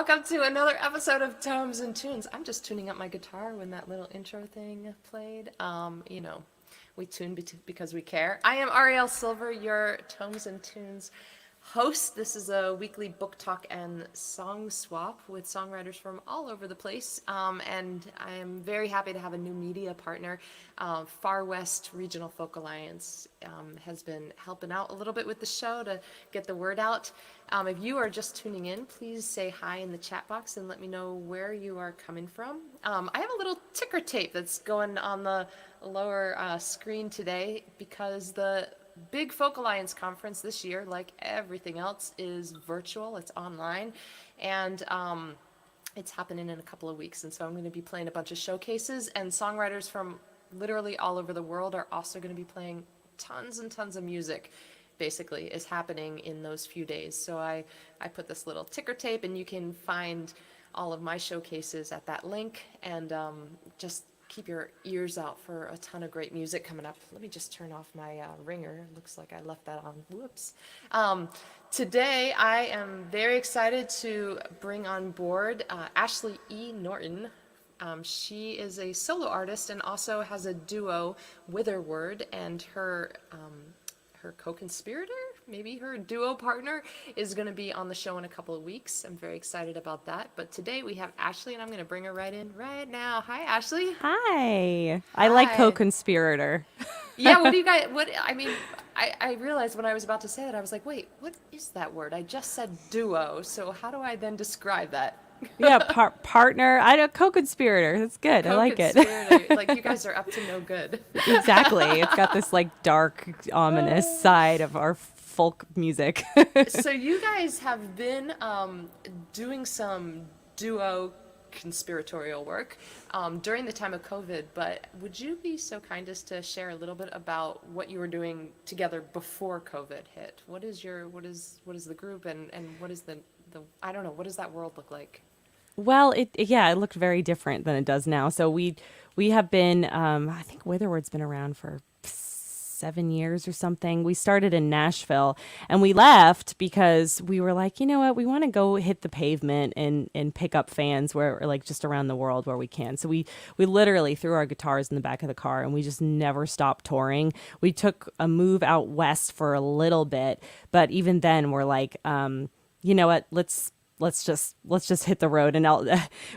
welcome to another episode of Tomes and Tunes. I'm just tuning up my guitar when that little intro thing played. We tune because we care. I am Arielle Silver, your Tomes and Tunes host. This is a weekly book talk and song swap with songwriters from all over the place. And I am very happy to have a new media partner. Far West Regional Folk Alliance has been helping out a little bit with the show to get the word out. If you are just tuning in, please say hi in the chat box and let me know where you are coming from. I have a little ticker tape that's going on the lower screen today because the Big Folk Alliance conference this year, like everything else, is virtual. It's online, and it's happening in a couple of weeks. And so I'm going to be playing a bunch of showcases, and songwriters from literally all over the world are also going to be playing tons and tons of music. Basically, is happening in those few days. So I put this little ticker tape, and you can find all of my showcases at that link, and just keep your ears out for a ton of great music coming up. Let me just turn off my ringer. Looks like I left that on. Whoops. Today, I am very excited to bring on board Ashley E. Norton. She is a solo artist and also has a duo, Whitherward, and her co-conspirator, maybe her duo partner, is going to be on the show in a couple of weeks. I'm very excited about that. But today we have Ashley, and I'm going to bring her right in right now. Hi, Ashley. Hi. I like co-conspirator. Yeah, what do you guys, I realized when I was about to say that, I was like, wait, what is that word? I just said duo, so how do I then describe that? Yeah, partner. I know, co-conspirator. That's good. I like it. Like you guys are up to no good. Exactly. It's got this like dark, ominous side of our folk music. So you guys have been doing some duo conspiratorial work during the time of COVID, but would you be so kind as to share a little bit about what you were doing together before COVID hit? What is the group and what is the I don't know, what does that world look like? Well, it looked very different than it does now. So we have been, I think Whitherward's been around for 7 years or something. We started in Nashville and we left because we were like, you know what, we want to go hit the pavement and pick up fans where like just around the world where we can. So we literally threw our guitars in the back of the car and we just never stopped touring. We took a move out west for a little bit, but even then we're like, you know what, let's just hit the road. And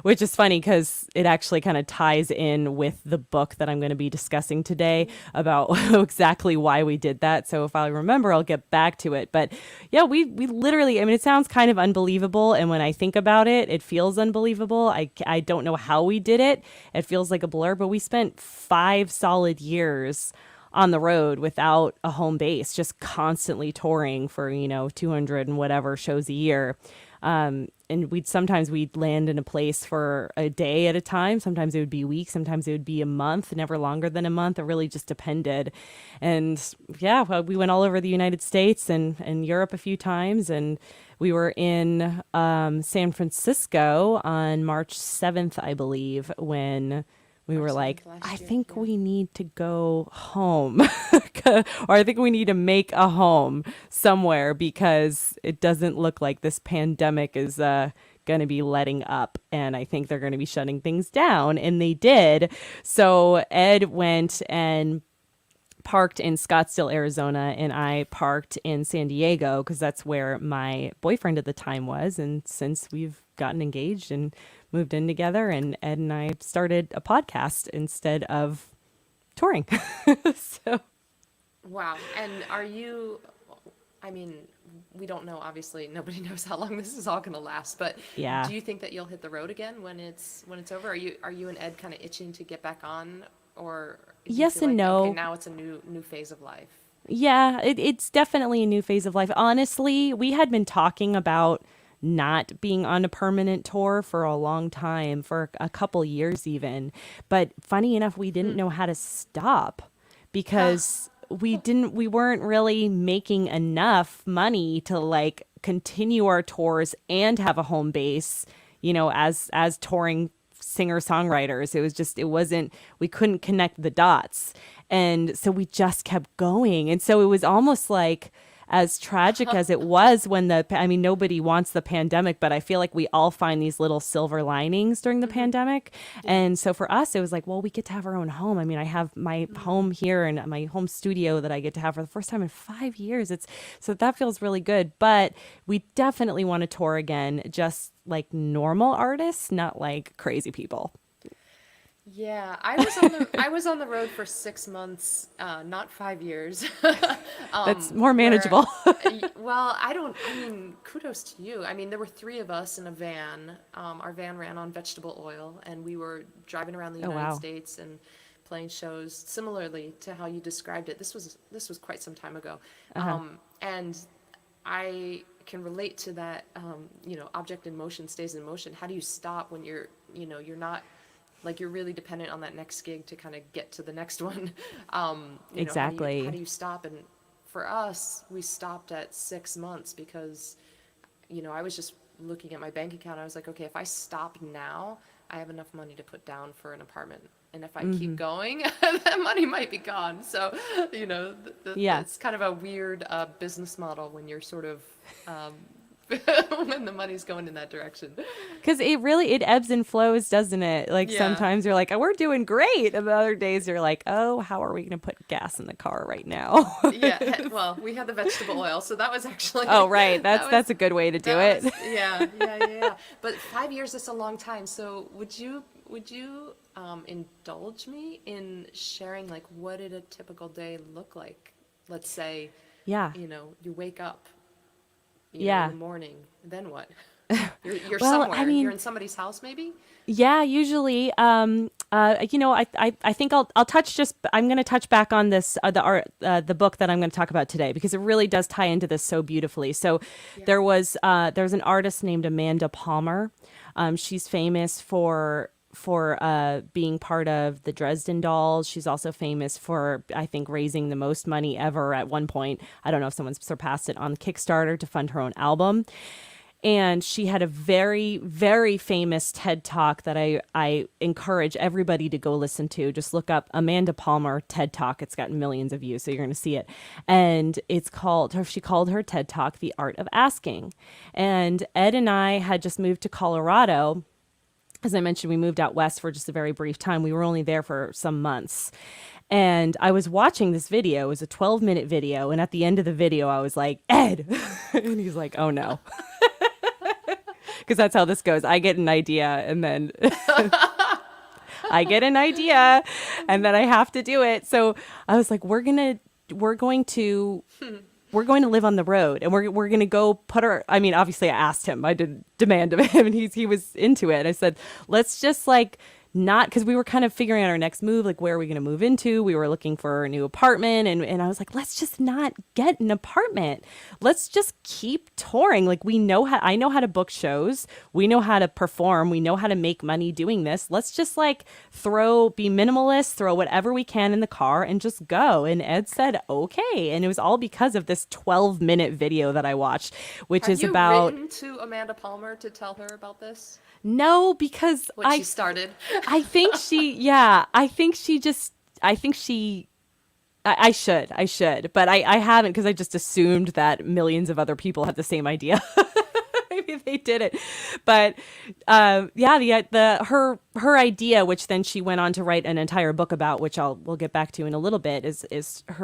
which is funny because it actually kind of ties in with the book that I'm going to be discussing today about exactly why we did that. So if I remember, I'll get back to it. But yeah, we literally, I mean, it sounds kind of unbelievable. And when I think about it, it feels unbelievable. I don't know how we did it. It feels like a blur, but we spent 5 solid years on the road without a home base, just constantly touring for, 200 and whatever shows a year. And sometimes we'd land in a place for a day at a time. Sometimes it would be weeks. Sometimes it would be a month, never longer than a month. It really just depended. And yeah, well, we went all over the United States and Europe a few times. And we were in San Francisco on March 7th, I believe, when we were like, I think we need to go home or I think we need to make a home somewhere because it doesn't look like this pandemic is going to be letting up. And I think they're going to be shutting things down. And they did. So Ed went and parked in Scottsdale, Arizona, and I parked in San Diego because that's where my boyfriend at the time was. And since we've gotten engaged and moved in together, and Ed and I started a podcast instead of touring. So, wow. And we don't know, obviously, nobody knows how long this is all going to last, but yeah. Do you think that you'll hit the road again when it's over? Are you and Ed kind of itching to get back on, or yes and no? Okay, now it's a new phase of life. Yeah, it's definitely a new phase of life. Honestly, we had been talking about not being on a permanent tour for a long time, for a couple years even. But funny enough, we didn't know how to stop because we weren't really making enough money to like continue our tours and have a home base, as touring singer-songwriters. We couldn't connect the dots. And so we just kept going. And so it was almost like as tragic as it was when I mean, nobody wants the pandemic, but I feel like we all find these little silver linings during the pandemic. And so for us, it was like, well, we get to have our own home. I mean, I have my home here and my home studio that I get to have for the first time in 5 years. So that feels really good. But we definitely want to tour again, just like normal artists, not like crazy people. Yeah, I was on the road for 6 months, not 5 years. That's more Where, manageable. well, I mean, kudos to you. I mean, there were three of us in a van. Our van ran on vegetable oil, and we were driving around the Oh, United wow. States and playing shows similarly to how you described it. This was quite some time ago, and I can relate to that. Object in motion stays in motion. How do you stop when you're not like you're really dependent on that next gig to kind of get to the next one? Exactly. How do you stop? And for us, we stopped at 6 months because, I was just looking at my bank account. I was like, okay, if I stop now, I have enough money to put down for an apartment. And if I keep going, that money might be gone. So, Yeah. it's kind of a weird business model when you're sort of, when the money's going in that direction. Because it ebbs and flows, doesn't it? Like Yeah. sometimes you're like, oh, we're doing great. And the other days you're like, oh, how are we going to put gas in the car right now? Yeah, well, we had the vegetable oil, so that was actually. Oh, right. that That's was- a good way to do that it. was- yeah. But 5 years is a long time. So would you indulge me in sharing like what did a typical day look like? Let's say, Yeah. you wake up, Yeah. in the morning. Then what? You're Well, somewhere. I mean- You're in somebody's house, maybe. Yeah, usually, I think I'm going to touch back on this, the book that I'm going to talk about today, because it really does tie into this so beautifully. So there's an artist named Amanda Palmer. She's famous for being part of the Dresden Dolls. She's also famous for, I think, raising the most money ever at one point. I don't know if someone's surpassed it on Kickstarter to fund her own album. And she had a very, very famous TED Talk that I encourage everybody to go listen to. Just look up Amanda Palmer TED Talk. It's got millions of views, so you're going to see it. And she called her TED Talk The Art of Asking. And Ed and I had just moved to Colorado. As I mentioned, we moved out west for just a very brief time. We were only there for some months. And I was watching this video. It was a 12-minute video. And at the end of the video, I was like, Ed. And he's like, oh, no. Because that's how this goes. I get an idea and then I get an idea and then I have to do it. So I was like, we're going to live on the road and we're going to go obviously I asked him, I did demand of him, and he was into it. I said, let's just not, because we were kind of figuring out our next move, like where are we going to move into? We were looking for a new apartment, and I was like, let's just not get an apartment. Let's just keep touring. Like I know how to book shows. We know how to perform. We know how to make money doing this. Let's just be minimalist, throw whatever we can in the car and just go. And Ed said, okay. And it was all because of this 12-minute video that I watched, which Have is you about, written to Amanda Palmer to tell her about this? no, because What she started? I think I should, but I haven't, because I just assumed that millions of other people had the same idea. Maybe they did it, but her idea, which then she went on to write an entire book about, which we'll get back to in a little bit,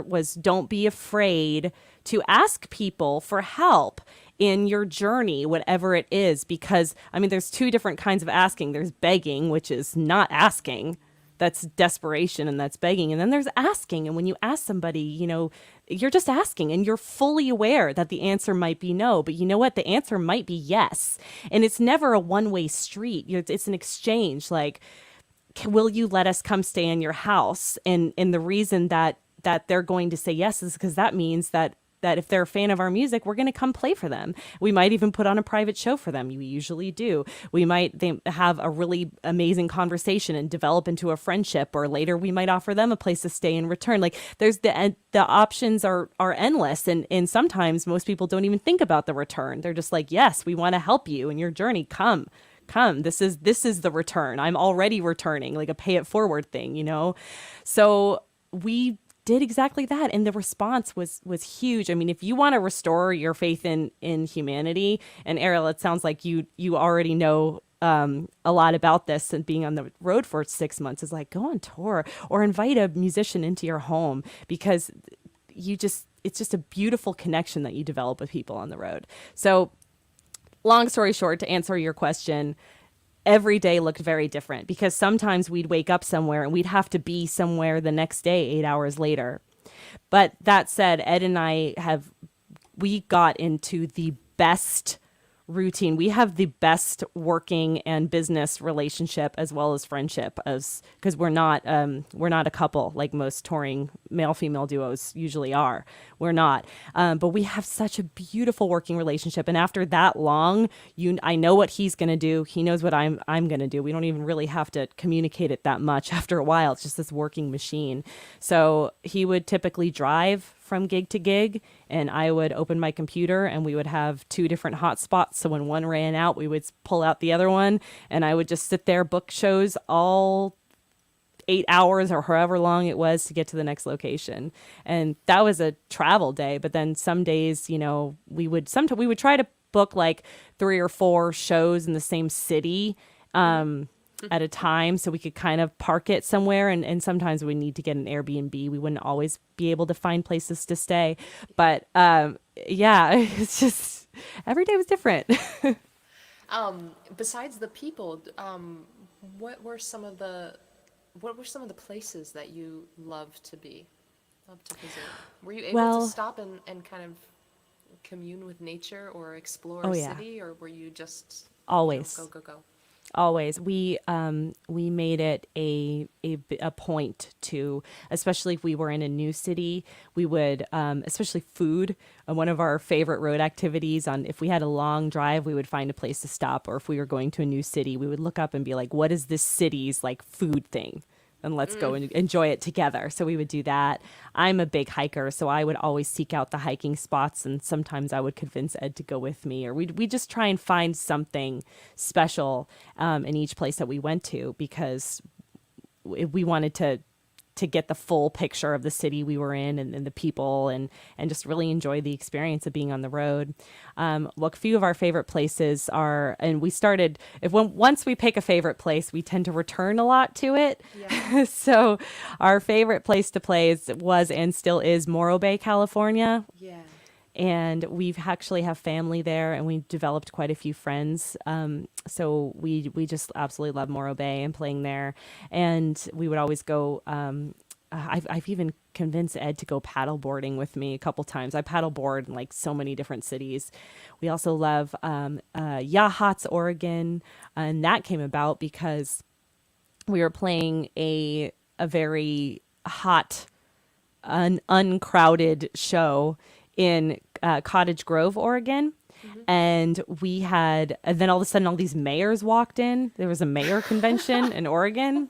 was don't be afraid to ask people for help in your journey, whatever it is, because there's two different kinds of asking. There's begging, which is not asking. That's desperation and that's begging. And then there's asking. And when you ask somebody, you're just asking and you're fully aware that the answer might be no, but you know what? The answer might be yes. And it's never a one-way street. It's an exchange. Like, will you let us come stay in your house? And the reason that they're going to say yes is because that means that if they're a fan of our music, we're going to come play for them. We might even put on a private show for them. We usually do. They have a really amazing conversation and develop into a friendship, or later we might offer them a place to stay in return. Like there's the options are endless. And sometimes most people don't even think about the return. They're just like, yes, we want to help you in your journey. Come. This is the return. I'm already returning, like a pay it forward thing, So we did exactly that, and the response was huge. I mean, if you want to restore your faith in humanity, and Ariel, it sounds like you already know a lot about this, and being on the road for 6 months is like, go on tour or invite a musician into your home, because it's just a beautiful connection that you develop with people on the road. So long story short, to answer your question, every day looked very different, because sometimes we'd wake up somewhere and we'd have to be somewhere the next day 8 hours later. But that said, Ed and we got into the best routine. We have the best working and business relationship, as well as friendship, as because we're not a couple like most touring male female duos usually are. We're not, but we have such a beautiful working relationship. And after that long, I know what he's gonna do. He knows what I'm gonna do. We don't even really have to communicate it that much. After a while, it's just this working machine. So he would typically drive from gig to gig, and I would open my computer, and we would have two different hotspots. So when one ran out, we would pull out the other one, and I would just sit there, book shows all 8 hours or however long it was to get to the next location. And that was a travel day. But then some days, we would try to book like 3 or 4 shows in the same city at a time, so we could kind of park it somewhere. And sometimes we need to get an Airbnb. We wouldn't always be able to find places to stay. But yeah, it's just every day was different. Besides the people, what were some of the places that you loved to visit? Were you able to stop and kind of commune with nature or explore a city, or were you just always go? Always. We made it a point to, especially if we were in a new city, we would, especially food, one of our favorite road activities, if we had a long drive, we would find a place to stop. Or if we were going to a new city, we would look up and be like, what is this city's like food thing? And let's go and enjoy it together. So we would do that. I'm a big hiker, so I would always seek out the hiking spots, and sometimes I would convince Ed to go with me, or we just try and find something special in each place that we went to, because we wanted to get the full picture of the city we were in, and the people, and just really enjoy the experience of being on the road. Look, a few of our favorite places are, and we started, once we pick a favorite place, we tend to return a lot to it. Yeah. So our favorite place to play was and still is Morro Bay, California. Yeah. And we've actually have family there, and we developed quite a few friends. So we just absolutely love Morro Bay and playing there. And we would always go. I've even convinced Ed to go paddleboarding with me a couple times. I paddleboard in like so many different cities. We also love Yachats, Oregon, and that came about because we were playing a very hot, uncrowded show in Cottage Grove, Oregon. Mm-hmm. And then all of a sudden all these mayors walked in. There was a mayor convention in Oregon.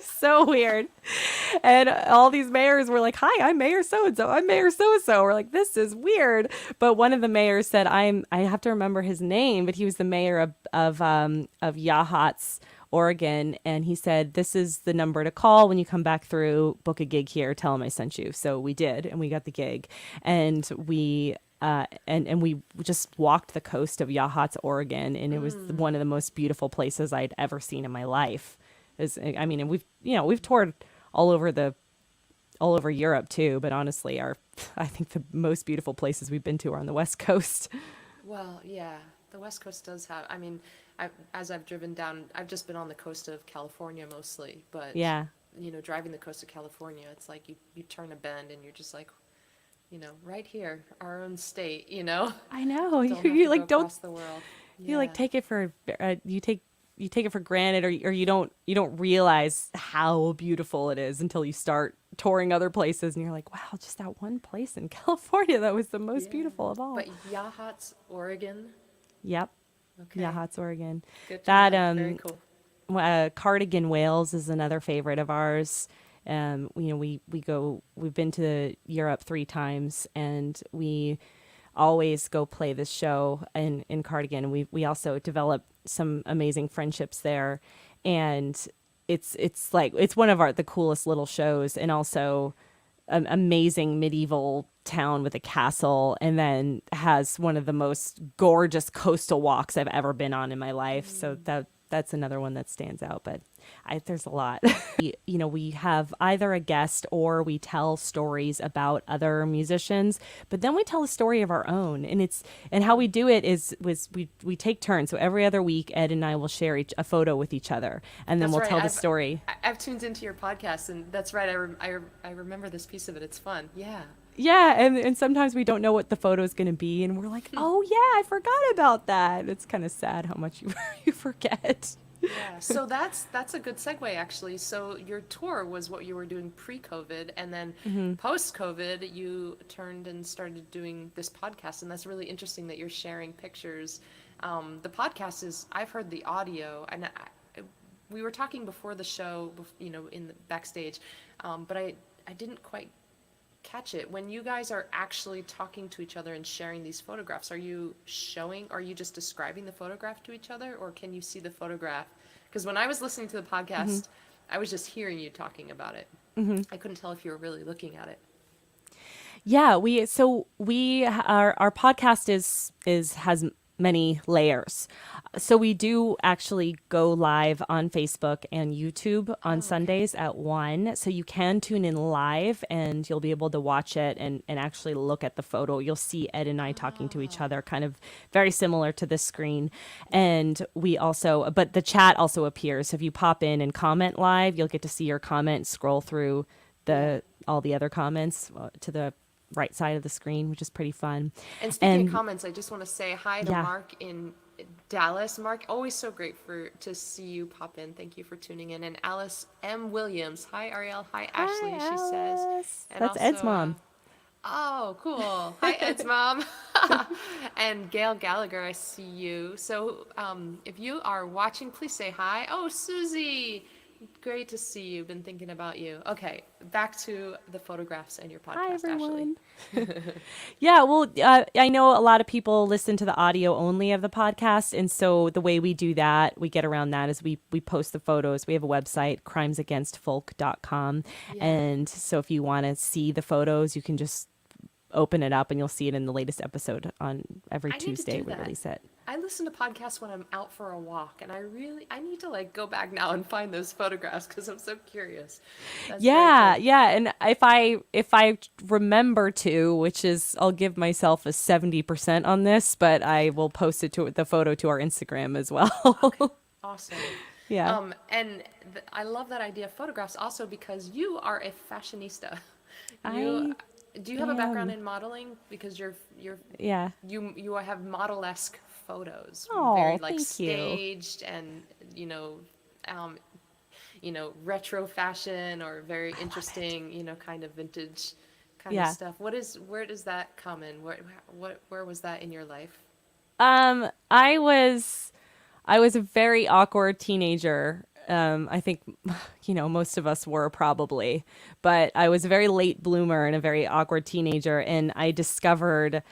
So weird. And all these mayors were like, hi, I'm Mayor so-and-so. I'm Mayor so-and-so. We're like, this is weird. But one of the mayors said, I have to remember his name, but he was the mayor of Yachats, Oregon. And he said, this is the number to call when you come back through, book a gig here, tell him I sent you. So we did, and we got the gig. And we just walked the coast of Yachats, Oregon, and it was one of the most beautiful places I'd ever seen in my life. And we've toured all over Europe too, but honestly, I think the most beautiful places we've been to are on the West Coast. Well, yeah, the West Coast does have. I mean, as I've driven down, I've just been on the coast of California mostly, but yeah, driving the coast of California, it's like you turn a bend and you're just like, right here, our own state. I know. Don't you have like to go don't across the world. you like take it for you take it for granted, or you don't realize how beautiful it is until you start touring other places, and you're like, wow, just that one place in California that was the most beautiful of all. But Yachats, Oregon. Yep. Okay. Yachats, Oregon. Good to know. Very cool. Cardigan, Wales is another favorite of ours. We've been to Europe 3 times, and we always go play this show in Cardigan. We also developed some amazing friendships there, and it's like it's one of the coolest little shows, and also an amazing medieval town with a castle, and then has one of the most gorgeous coastal walks I've ever been on in my life. So that's another one that stands out. But there's a lot. We have either a guest or we tell stories about other musicians, but then we tell a story of our own. And how we do it we take turns. So every other week, Ed and I will share a photo with each other, and then That's we'll right. tell the story. I've tuned into your podcast, and that's right. I remember this piece of it. It's fun. Yeah. Yeah, and sometimes we don't know what the photo is going to be, and we're like, oh yeah, I forgot about that. It's kind of sad how much you forget. Yeah, so that's a good segue actually. So your tour was what you were doing pre-COVID, and then post-COVID, you turned and started doing this podcast, and that's really interesting that you're sharing pictures. The podcast I've heard the audio, and we were talking before the show, in the backstage, but I didn't quite catch it. When you guys are actually talking to each other and sharing these photographs, are you just describing the photograph to each other, or can you see the photograph? Because when I was listening to the podcast, I was just hearing you talking about it. I couldn't tell if you were really looking at it. Yeah, our podcast has many layers. So we do actually go live on Facebook and YouTube on Sundays at 1. So you can tune in live and you'll be able to watch it and actually look at the photo. You'll see Ed and I talking to each other, kind of very similar to this screen. And but the chat also appears. So if you pop in and comment live, you'll get to see your comment, scroll through all the other comments to the right side of the screen, which is pretty fun. And speaking of comments, I just want to say hi to Yeah. Mark in Dallas. Mark, always so great to see you pop in. Thank you for tuning in. And Alice M. Williams. Hi, Arielle. Hi, Ashley, she says. And That's Ed's mom. Oh, cool. Hi, Ed's mom. And Gail Gallagher, I see you. So if you are watching, please say hi. Oh, Susie. Great to see you. Been thinking about you. Okay, back to the photographs and your podcast, Hi, everyone. Ashley. Yeah, well, I know a lot of people listen to the audio only of the podcast. And so the way we do that, we get around that is we post the photos. We have a website, crimesagainstfolk.com. Yeah. And so if you want to see the photos, you can just open it up and you'll see it in the latest episode on every I need to Tuesday do we that. release it. I listen to podcasts when I'm out for a walk, and I need to go back now and find those photographs because I'm so curious. That's Yeah, very cool. yeah, and if I remember to, which is I'll give myself a 70% on this, but I will post the photo to our Instagram as well. Awesome. Yeah. And I love that idea of photographs also because you are a fashionista. Do you have a background in modeling? Because Yeah. you have model-esque photos, Oh, very thank you. staged and retro fashion or very interesting, kind of vintage kind of Yeah. stuff. Where does that come in? Where was that in your life? I was a very awkward teenager. I think, most of us were probably, but I was a very late bloomer and a very awkward teenager. And I discovered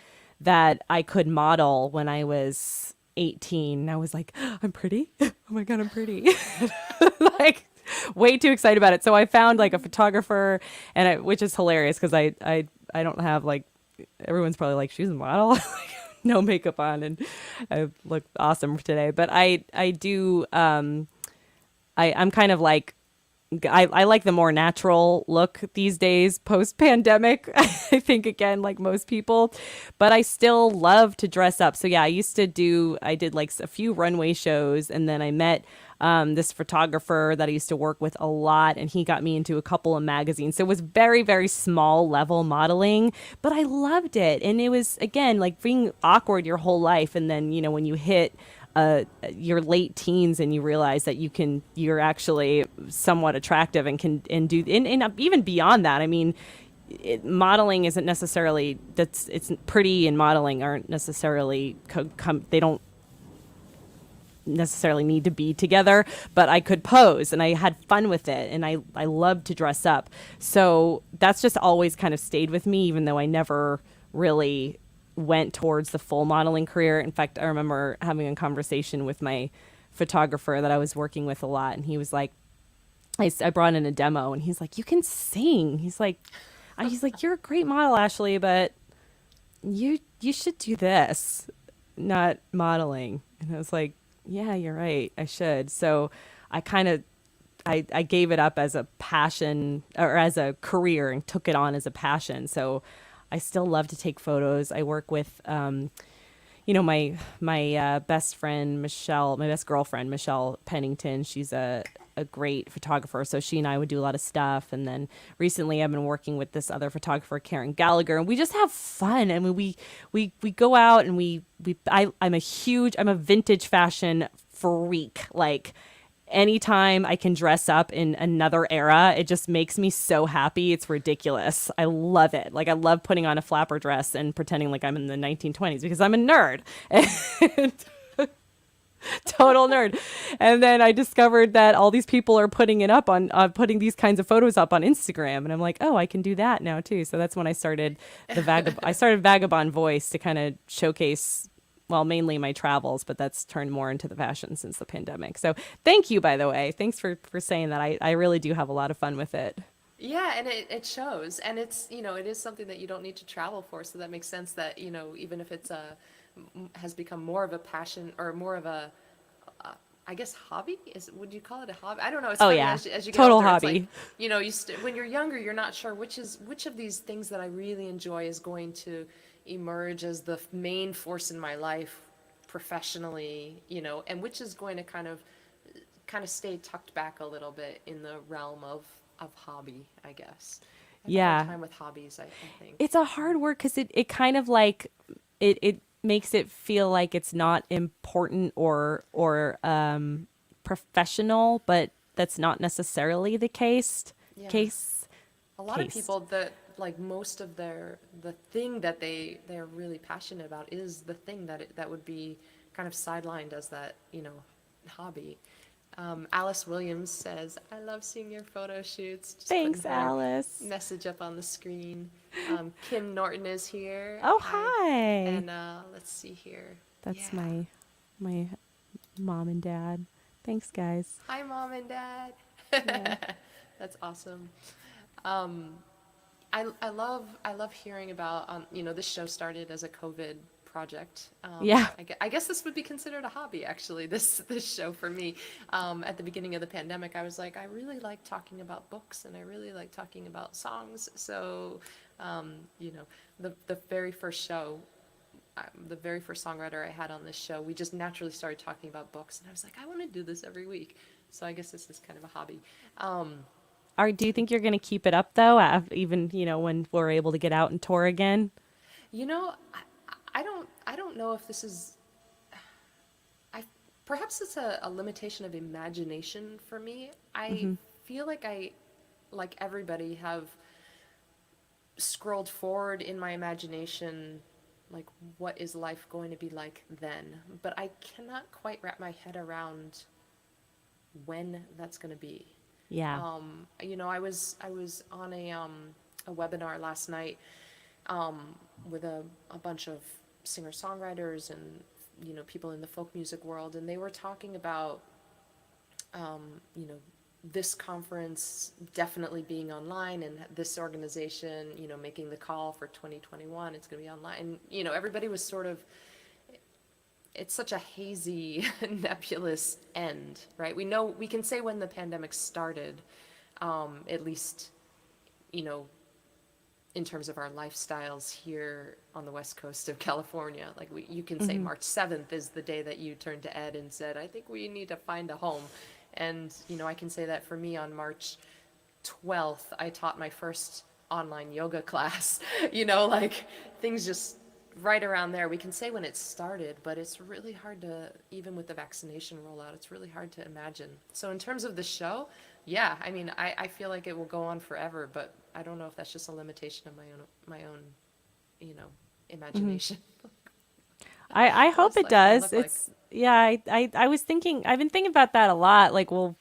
that I could model when I was 18. I was like, I'm pretty. Oh my God, I'm pretty. Like way too excited about it. So I found a photographer which is hilarious because I don't have everyone's probably like, she's a model. No makeup on and I look awesome today. But I do, I'm kind of I like the more natural look these days post pandemic. I think again, like most people, but I still love to dress up. So yeah, I did a few runway shows and then I met this photographer that I used to work with a lot and he got me into a couple of magazines. So it was very, very small level modeling, but I loved it. And it was again, being awkward your whole life. And then, when you hit your late teens and you realize that you're actually somewhat attractive and even beyond that. I mean, modeling isn't necessarily it's pretty and modeling aren't necessarily they don't necessarily need to be together, but I could pose and I had fun with it and I loved to dress up. So that's just always kind of stayed with me, even though I never really went towards the full modeling career. In fact, I remember having a conversation with my photographer that I was working with a lot, and he was like, I brought in a demo, and he's like, "You can sing." He's like, "You're a great model, Ashley, but you should do this, not modeling." And I was like, "Yeah, you're right. I should." So I kind of I gave it up as a passion or as a career and took it on as a passion. So I still love to take photos. I work with my best friend Michelle, my best girlfriend Michelle Pennington. She's a great photographer, so she and I would do a lot of stuff. And then recently, I've been working with this other photographer, Karen Gallagher, and we just have fun. I mean, we go out and I'm a vintage fashion freak. Like anytime I can dress up in another era, it just makes me so happy. It's ridiculous. I love it. Like I love putting on a flapper dress and pretending like I'm in the 1920s because I'm a nerd. And total nerd. And then I discovered that all these people are putting it up on putting these kinds of photos up on Instagram, and I'm like, oh, I can do that now too. So that's when I started I started Vagabond Voice to kind of showcase, well, mainly my travels, but that's turned more into the fashion since the pandemic. So thank you, by the way. Thanks for saying that. I really do have a lot of fun with it. Yeah, and it shows. And it's, it is something that you don't need to travel for. So that makes sense that, even if it's has become more of a passion or more of a, I guess, hobby would you call it a hobby? I don't know. It's Oh funny yeah, as you get total older, it's hobby. like, when you're younger, you're not sure which of these things that I really enjoy is going to emerge as the main force in my life professionally, and which is going to kind of stay tucked back a little bit in the realm of hobby, I guess. I have a hard Yeah, time with hobbies, I think. it's a hard word because it kind of like it makes it feel like it's not important or professional, but that's not necessarily the case. Yeah. Case A lot of case. people that like most of the thing that they're really passionate about is the thing that would be kind of sidelined as that, hobby. Alice Williams says, "I love seeing your photo shoots." Just putting Thanks, her Alice. message up on the screen. Kim Norton is here. Oh Hi. hi. And let's see here. That's Yeah. my mom and dad. Thanks, guys. Hi, Mom and Dad. Yeah. That's awesome. Um, I love hearing about this show started as a COVID project. Yeah. I guess this would be considered a hobby actually. This show for me. At the beginning of the pandemic, I was like, I really like talking about books and I really like talking about songs. So, um, you know, the very first show. The very first songwriter I had on this show, we just naturally started talking about books, and I was like, I want to do this every week. So I guess this is kind of a hobby. Um, Do you think you're going to keep it up though, even, when we're able to get out and tour again? you know, I don't know if this is I perhaps it's a limitation of imagination for me. I Hmm. feel like I, like everybody, have scrolled forward in my imagination, like what is life going to be like then? But I cannot quite wrap my head around when that's going to be. Yeah. I was on a webinar last night with a bunch of singer songwriters and people in the folk music world, and they were talking about you know this conference definitely being online, and this organization making the call for 2021 it's going to be online, and everybody was sort of, it's such a hazy nebulous end, right? We know we can say when the pandemic started, at least you know in terms of our lifestyles here on the west coast of California. Like you can say Hmm. March 7th is the day that you turned to Ed and said, I think we need to find a home. And, I can say that for me on March 12th, I taught my first online yoga class. Like things just right around there. We can say when it started, but it's really hard to, even with the vaccination rollout, it's really hard to imagine. So in terms of the show, yeah, I mean, I feel like it will go on forever, but I don't know if that's just a limitation of my own, you know, Hmm. imagination. I What hope is it life gonna does. look like? It's yeah, I was thinking I've been thinking about that a lot. Like, well,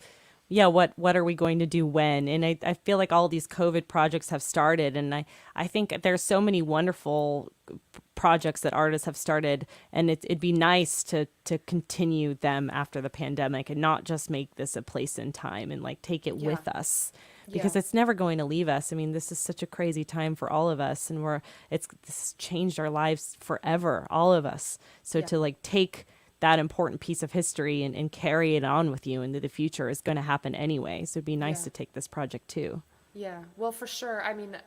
yeah, what are we going to do when? And I feel like all these COVID projects have started, and I think there's so many wonderful projects that artists have started, and it'd be nice to continue them after the pandemic and not just make this a place in time and like take it Yeah. with us, because Yeah. it's never going to leave us. I mean, this is such a crazy time for all of us, and this has changed our lives forever, all of us. So Yeah. to like take that important piece of history and carry it on with you into the future is going to happen anyway. So it'd be nice Yeah. to take this project too. Yeah. Well, for sure. I mean,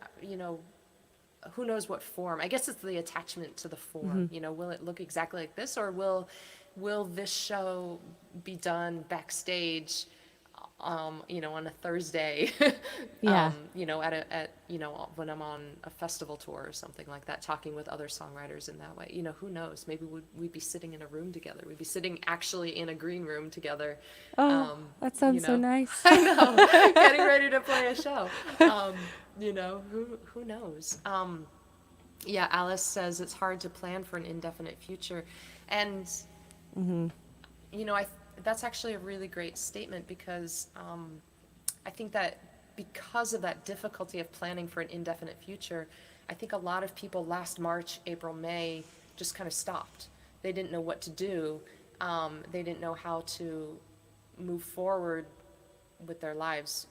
who knows what form? I guess it's the attachment to the form. Will it look exactly like this, or will this show be done backstage, on a Thursday, Yeah. when I'm on a festival tour or something like that, talking with other songwriters in that way. Who knows? Maybe we'd be sitting in a room together. We'd be sitting actually in a green room together. Oh, that sounds so nice. I know, getting ready to play a show. Who knows? Yeah, Alice says it's hard to plan for an indefinite future, and that's actually a really great statement, because I think that because of that difficulty of planning for an indefinite future, I think a lot of people last March, April, May just kind of stopped. They didn't know what to do. They didn't know how to move forward with their lives.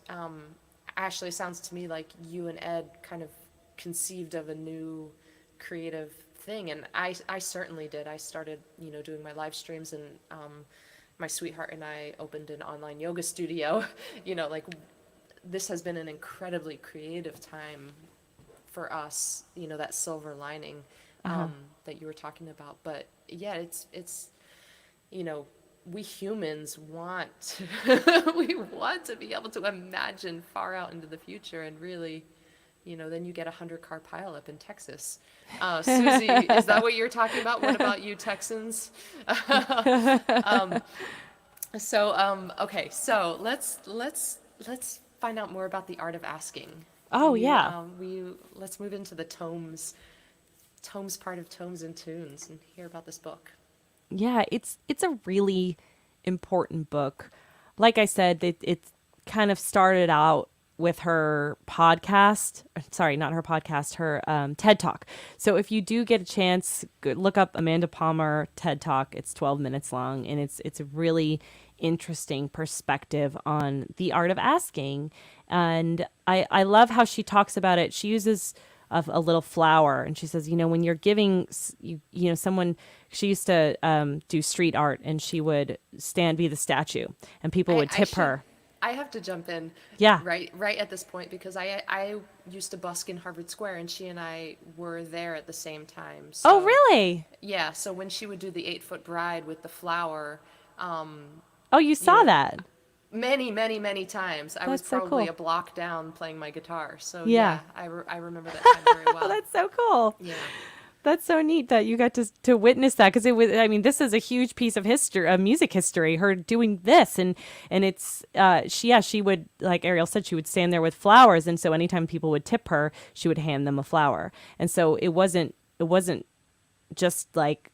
Ashley, it sounds to me like you and Ed kind of conceived of a new creative thing, and I certainly did. I started, doing my live streams, and my sweetheart and I opened an online yoga studio. This has been an incredibly creative time for us, that silver lining that you were talking about. But yeah, it's we humans want we want to be able to imagine far out into the future, and really, then you get 100-car pileup in Texas. Susie, is that what you're talking about? What about you Texans? Okay, so let's find out more about the art of asking. Oh, yeah. Let's move into the Tomes part of Tomes and Tunes and hear about this book. Yeah, it's a really important book. Like I said, it kind of started out with her podcast. Sorry, not her podcast, her TED Talk. So if you do get a chance, look up Amanda Palmer TED Talk. It's 12 minutes long, and it's a really interesting perspective on the art of asking. And I love how she talks about it. She uses a little flower, and she says, when you're giving, someone, she used to do street art, and she would be the statue, and people would tip her. I have to jump in. Yeah. Right at this point, because I used to busk in Harvard Square, and she and I were there at the same time. So, Oh, really? Yeah. So when she would do the 8-foot bride with the flower, Oh, you saw that? many, many, many times. I was That's so probably cool. a block down playing my guitar. So Yeah. I remember that time very well. Oh, that's so cool. Yeah. That's so neat that you got to witness that, because this is a huge piece of history, music history, her doing this, and it's she would, like Arielle said, she would stand there with flowers, and so anytime people would tip her, she would hand them a flower, and so it wasn't just like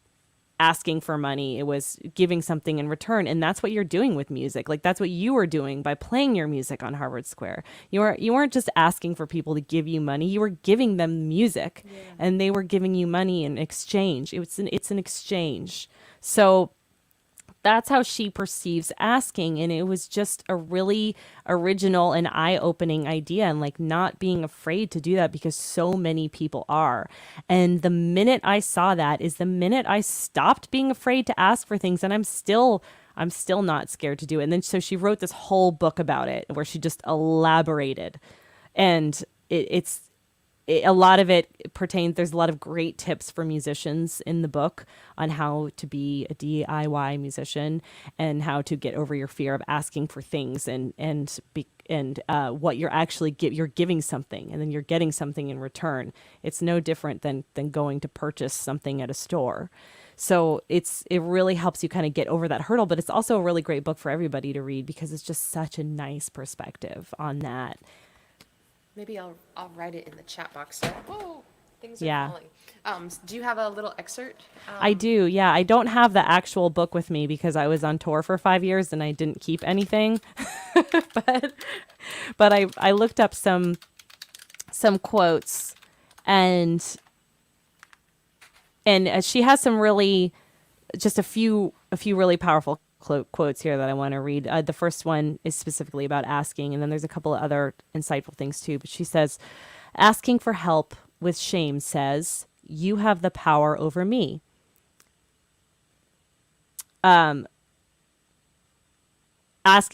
asking for money, it was giving something in return. And that's what you're doing with music. Like, that's what you were doing by playing your music on Harvard Square. You weren't just asking for people to give you money, you were giving them music. Yeah. And they were giving you money in exchange. It's an exchange. So that's how she perceives asking, and it was just a really original and eye-opening idea, and like not being afraid to do that, because so many people are. And the minute I saw that is the minute I stopped being afraid to ask for things, and I'm still not scared to do it. And then so she wrote this whole book about it, where she just elaborated, and a lot of it pertains, there's a lot of great tips for musicians in the book on how to be a DIY musician, and how to get over your fear of asking for things, and what you're actually you're giving something, and then you're getting something in return. It's no different than going to purchase something at a store. So it really helps you kind of get over that hurdle, but it's also a really great book for everybody to read, because it's just such a nice perspective on that. Maybe I'll write it in the chat box. So, whoa, things are falling. Do you have a little excerpt? I do, yeah. I don't have the actual book with me, because I was on tour for 5 years and I didn't keep anything. but I looked up some quotes, and And she has some really, just a few really powerful quotes here that I want to read. The first one is specifically about asking, and then there's a couple of other insightful things too. But she says, asking for help with shame says, you have the power over me. Asking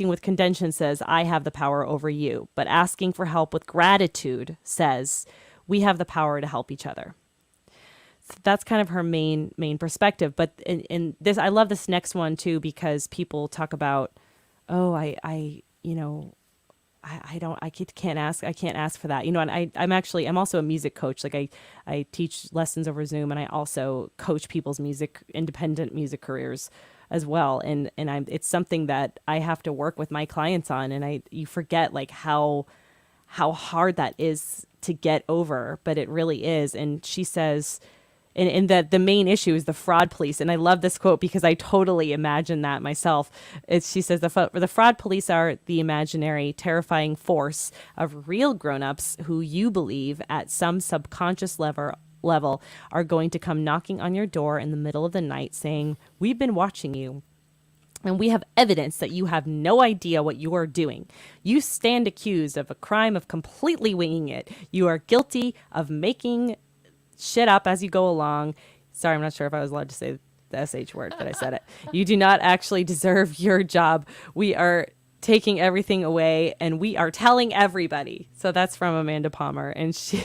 with contention says, I have the power over you. But asking for help with gratitude says, we have the power to help each other. So that's kind of her main perspective. But in this, I love this next one too, because people talk about, oh, I can't ask for that. And I'm also a music coach. Like I teach lessons over Zoom, and I also coach people's independent music careers as well. And it's something that I have to work with my clients on. And you forget like how hard that is to get over, but it really is. And she says, and that the main issue is the fraud police. And I love this quote because I totally imagine that myself. She says, the fraud police are the imaginary, terrifying force of real grown-ups who you believe at some subconscious level are going to come knocking on your door in the middle of the night saying, we've been watching you, and we have evidence that you have no idea what you are doing. You stand accused of a crime of completely winging it. You are guilty of making shit up as you go along. Sorry, I'm not sure if I was allowed to say the SH word, but I said it. You do not actually deserve your job. We are taking everything away, and we are telling everybody. So that's from Amanda Palmer, and she...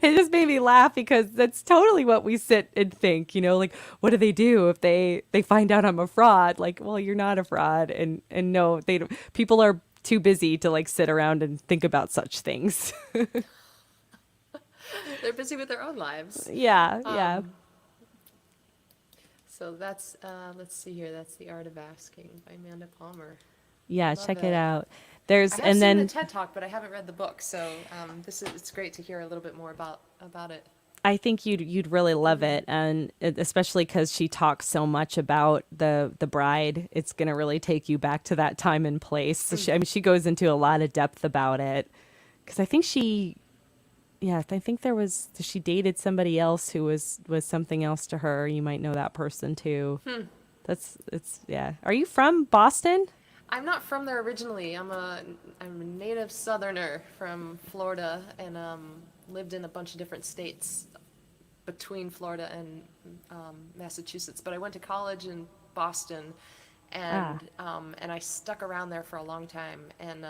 It just made me laugh because that's totally what we sit and think, like, what do they do if they find out I'm a fraud? Like, well, you're not a fraud. And no, they don't, people are too busy to like sit around and think about such things. They're busy with their own lives. Yeah. So that's, let's see here. That's The Art of Asking by Amanda Palmer. Yeah, Love check it. it out. I have seen the TED Talk, but I haven't read the book, so it's great to hear a little bit more about it. I think you'd really love it, and especially because she talks so much about the bride. It's gonna really take you back to that time and place. So she goes into a lot of depth about it, because I think she dated somebody else who was something else to her. You might know that person too. Yeah. Are you from Boston? I'm not from there originally. I'm a native Southerner from Florida, and lived in a bunch of different states between Florida and Massachusetts. But I went to college in Boston, and I stuck around there for a long time. And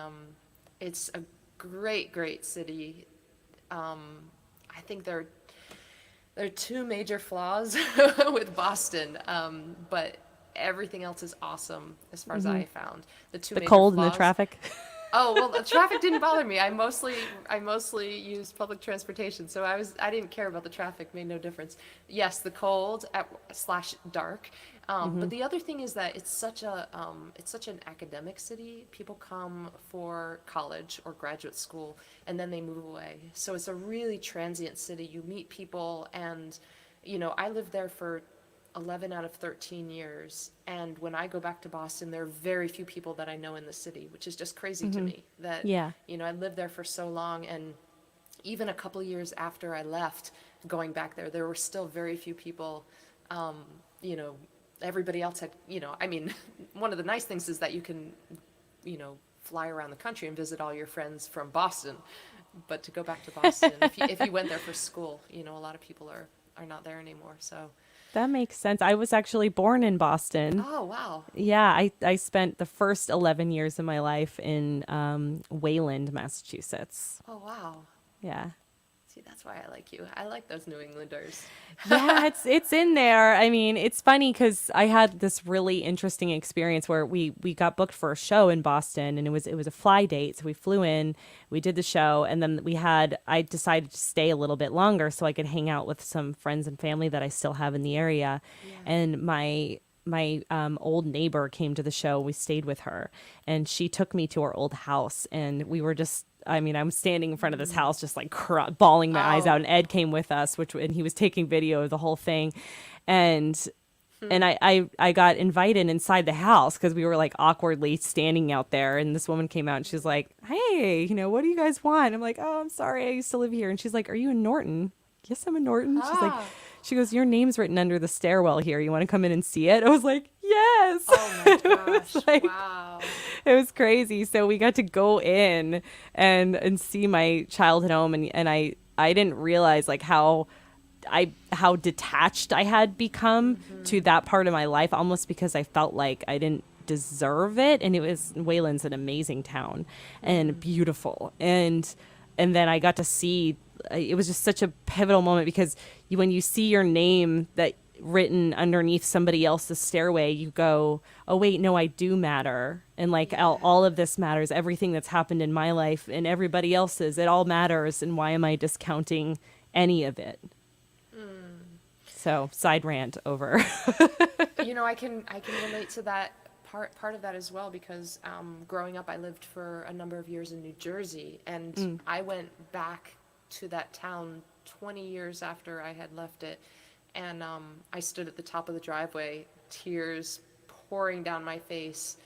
it's a great city. I think there are two major flaws with Boston, but everything else is awesome as far as I found. The cold flaws. and the traffic. Oh, well, the traffic didn't bother me. I mostly used public transportation, so I didn't care about the traffic. Made no difference. Yes, the cold / dark. But the other thing is that it's such an academic city. People come for college or graduate school, and then they move away. So it's a really transient city. You meet people, and I lived there for 11 out of 13 years, and when I go back to Boston, there are very few people that I know in the city, which is just crazy to me that I lived there for so long, and even a couple years after I left, going back there were still very few people. Everybody else had, one of the nice things is that you can fly around the country and visit all your friends from Boston, but to go back to Boston, if you went there for school, a lot of people are not there anymore. So that makes sense. I was actually born in Boston. Oh, wow. Yeah, I spent the first 11 years of my life in Wayland, Massachusetts. Oh, wow. Yeah. See, that's why I like you. I like those New Englanders. Yeah, it's in there. I mean, it's funny because I had this really interesting experience where we got booked for a show in Boston, and it was a fly date. So we flew in, we did the show, and then I decided to stay a little bit longer so I could hang out with some friends and family that I still have in the area. Yeah. And my old neighbor came to the show. We stayed with her, and she took me to our old house, and we were just, I'm standing in front of this house, just like bawling my eyes out. And Ed came with us, and he was taking video of the whole thing. And I got invited inside the house because we were like awkwardly standing out there. And this woman came out and she's like, "Hey, what do you guys want?" I'm like, "Oh, I'm sorry. I used to live here." And she's like, "Are you in Norton?" "Yes, I'm in Norton." She's like, She goes, your name's written under the stairwell here. You want to come in and see it? I was like, yes. Oh my It was gosh. like, Wow. it was crazy. So we got to go in and see my childhood home, and I didn't realize like how detached I had become to that part of my life, almost because I felt like I didn't deserve it. And it was, Wayland's an amazing town and beautiful. And then I got to see, it was just such a pivotal moment, because when you see your name that written underneath somebody else's stairway, you go, oh wait, no, I do matter. And like all of this matters. Everything that's happened in my life and everybody else's, it all matters. And why am I discounting any of it? So side rant over. I can relate to that part of that as well, because growing up I lived for a number of years in New Jersey, and I went back to that town 20 years after I had left it, and I stood at the top of the driveway, tears pouring down my face.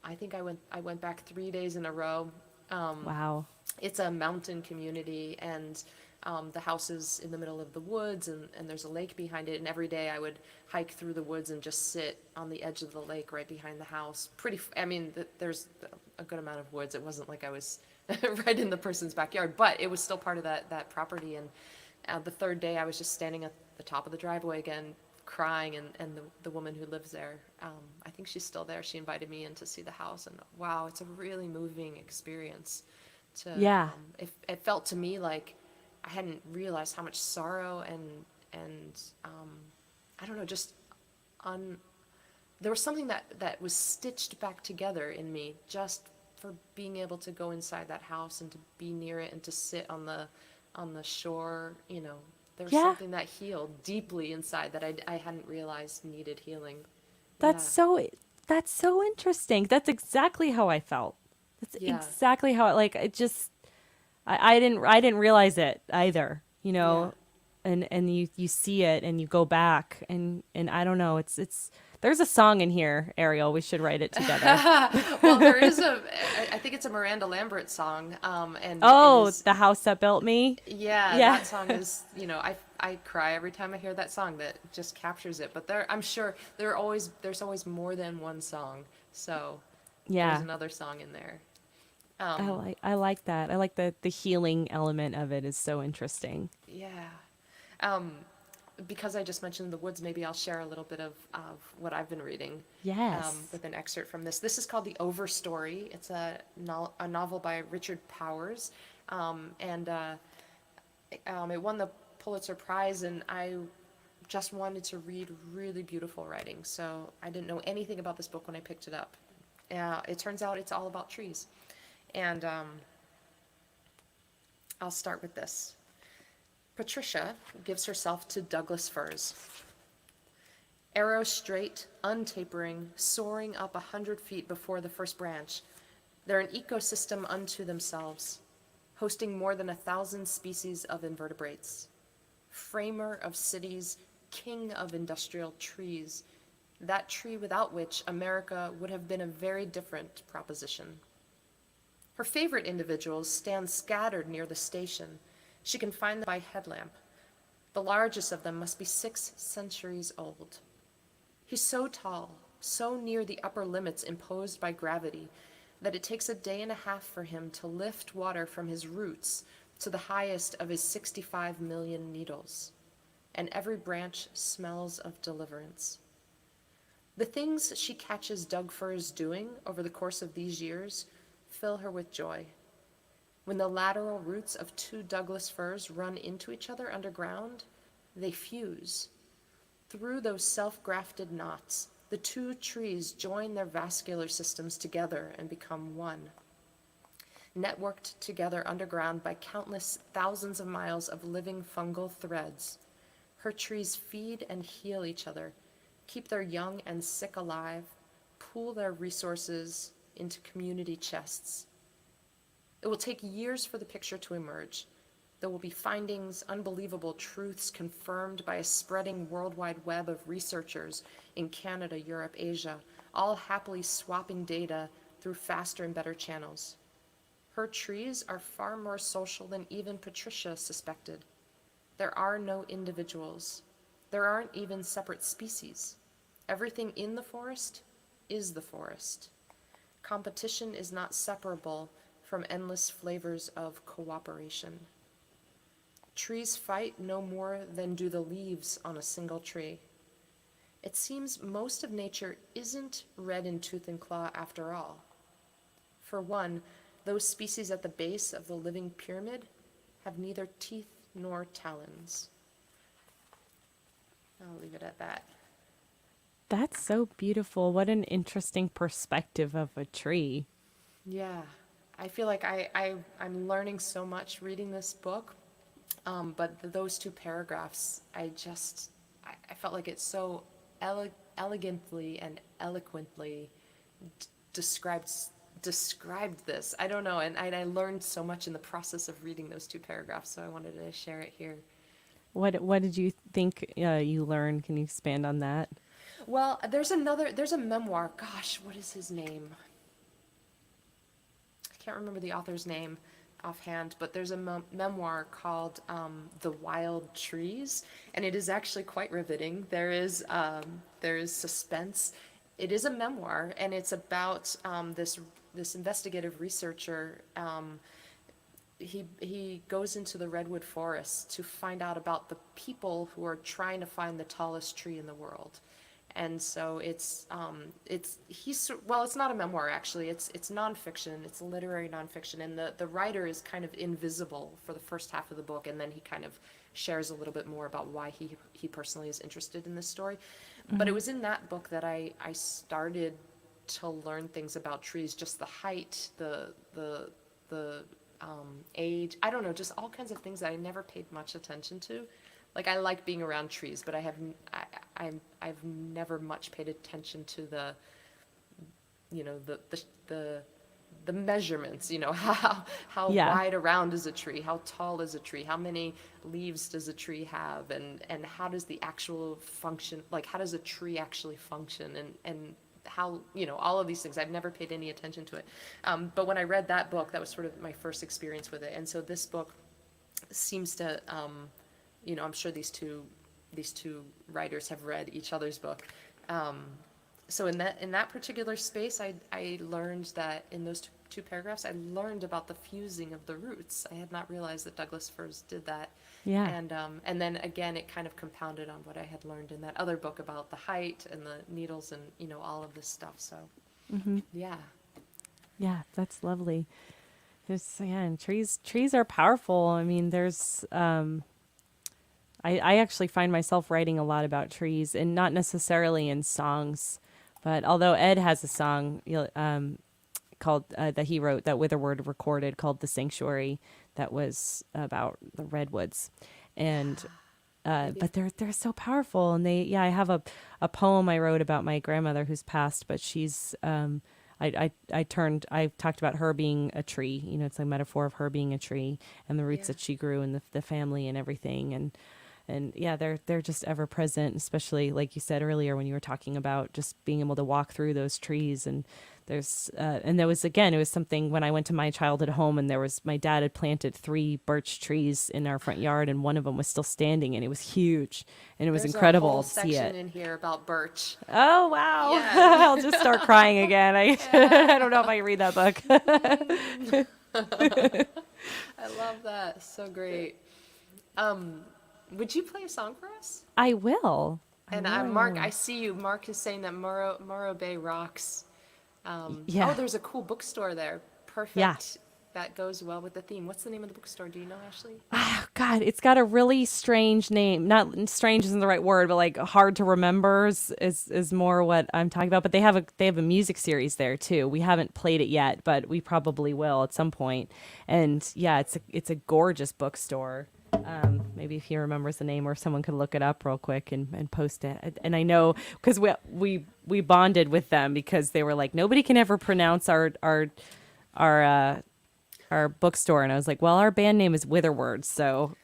I think I went back 3 days in a row. Wow. It's a mountain community, and the house is in the middle of the woods, and there's a lake behind it. And every day I would hike through the woods and just sit on the edge of the lake right behind the house. There's a good amount of woods. It wasn't like I was right in the person's backyard, but it was still part of that property. And the third day I was just standing at the top of the driveway again, crying, and the woman who lives there, I think she's still there. She invited me in to see the house, and wow, it's a really moving experience. Yeah. It felt to me like I hadn't realized how much sorrow and I don't know, there was something that was stitched back together in me just for being able to go inside that house and to be near it and to sit on the shore. There was something that healed deeply inside that I hadn't realized needed healing. That's so interesting. That's exactly how I felt. That's exactly how I didn't realize it either, and you see it and you go back and I don't know, it's there's a song in here, Arielle, we should write it together. Well, there is I think it's a Miranda Lambert song, and The House That Built Me. Yeah, Yeah. that song is, I cry every time I hear that song. That just captures it. But I'm sure there's always more than one song. So there's another song in there. I like that. I like the healing element of it is so interesting. Yeah. Because I just mentioned the woods, maybe I'll share a little bit of what I've been reading. Yes. With an excerpt from this. This is called The Overstory. It's a novel by Richard Powers. It won the Pulitzer Prize, and I just wanted to read really beautiful writing. So I didn't know anything about this book when I picked it up. It turns out it's all about trees. And I'll start with this. Patricia gives herself to Douglas firs. Arrow straight, untapering, soaring up 100 feet before the first branch. They're an ecosystem unto themselves, hosting more than 1,000 species of invertebrates. Framer of cities, king of industrial trees, that tree without which America would have been a very different proposition. Her favorite individuals stand scattered near the station. She can find them by headlamp. The largest of them must be 6 centuries old. He's so tall, so near the upper limits imposed by gravity, that it takes a day and a half for him to lift water from his roots to the highest of his 65 million needles. And every branch smells of deliverance. The things she catches Doug firs doing over the course of these years fill her with joy. When the lateral roots of 2 Douglas firs run into each other underground, they fuse. Through those self-grafted knots, the 2 trees join their vascular systems together and become one. Networked together underground by countless thousands of miles of living fungal threads, her trees feed and heal each other, keep their young and sick alive, pool their resources into community chests. It will take years for the picture to emerge. There will be findings, unbelievable truths confirmed by a spreading worldwide web of researchers in Canada, Europe, Asia, all happily swapping data through faster and better channels. Her trees are far more social than even Patricia suspected. There are no individuals. there aren't even separate species. Everything in the forest is the forest. Competition is not separable from endless flavors of cooperation. Trees fight no more than do the leaves on a single tree. It seems most of nature isn't red in tooth and claw after all. For one, those species at the base of the living pyramid have neither teeth nor talons. I'll leave it at that. That's so beautiful. What an interesting perspective of a tree. Yeah, I feel like I'm learning so much reading this book, but those two paragraphs, I felt like it's so elegantly and eloquently described this. I don't know, and I learned so much in the process of reading those two paragraphs, so I wanted to share it here. What did you think you learned? Can you expand on that? Well, there's a memoir. Gosh, what is his name? I can't remember the author's name offhand, but there's a memoir called The Wild Trees, and it is actually quite riveting. There is suspense. It is a memoir, and it's about this investigative researcher. He goes into the redwood forest to find out about the people who are trying to find the tallest tree in the world. And so it's not a memoir actually. It's nonfiction. It's literary nonfiction, and the writer is kind of invisible for the first half of the book, and then he kind of shares a little bit more about why he personally is interested in this story. Mm-hmm. But it was in that book that I started to learn things about trees, just the height, the age, I don't know, just all kinds of things that I never paid much attention to. Like, I like being around trees, but I've never much paid attention to the measurements, how wide around is a tree, how tall is a tree, how many leaves does a tree have, and how does the actual function, like how does a tree actually function, and how, all of these things. I've never paid any attention to it. But when I read that book, that was sort of my first experience with it. And so this book seems to, I'm sure these two writers have read each other's book. So in that particular space, I learned that in those two paragraphs, I learned about the fusing of the roots. I had not realized that Douglas firs did that. Yeah. And then again, it kind of compounded on what I had learned in that other book about the height and the needles and, all of this stuff. So, yeah. Yeah, that's lovely. And trees are powerful. I mean, there's, I actually find myself writing a lot about trees, and not necessarily in songs, but although Ed has a song called that he wrote, that Whitherward recorded, called "The Sanctuary," that was about the redwoods, and but they're so powerful, and I have a poem I wrote about my grandmother who's passed, but she's I talked about her being a tree. It's a metaphor of her being a tree and the roots that she grew, and the family and everything, and yeah, they're just ever present, especially like you said earlier when you were talking about just being able to walk through those trees. And there was something when I went to my childhood home, and my dad had planted 3 birch trees in our front yard, and one of them was still standing, and it was huge, and it was incredible to see it. There's a whole section in here about birch. Oh wow! Yeah. I'll just start crying again. I don't know if I can read that book. I love that. So great. Would you play a song for us? I will. And Mark, I see you. Mark is saying that Morro Bay rocks. Yeah. Oh, there's a cool bookstore there. Perfect. Yeah. That goes well with the theme. What's the name of the bookstore? Do you know, Ashley? Oh, God, it's got a really strange name. Not strange isn't the right word, but like hard to remember is more what I'm talking about. But they have a music series there too. We haven't played it yet, but we probably will at some point. And yeah, it's a gorgeous bookstore. Maybe if he remembers the name, or if someone could look it up real quick and post it. And I know because we bonded with them because they were like, nobody can ever pronounce our bookstore, and I was like, well, our band name is Whitherward, so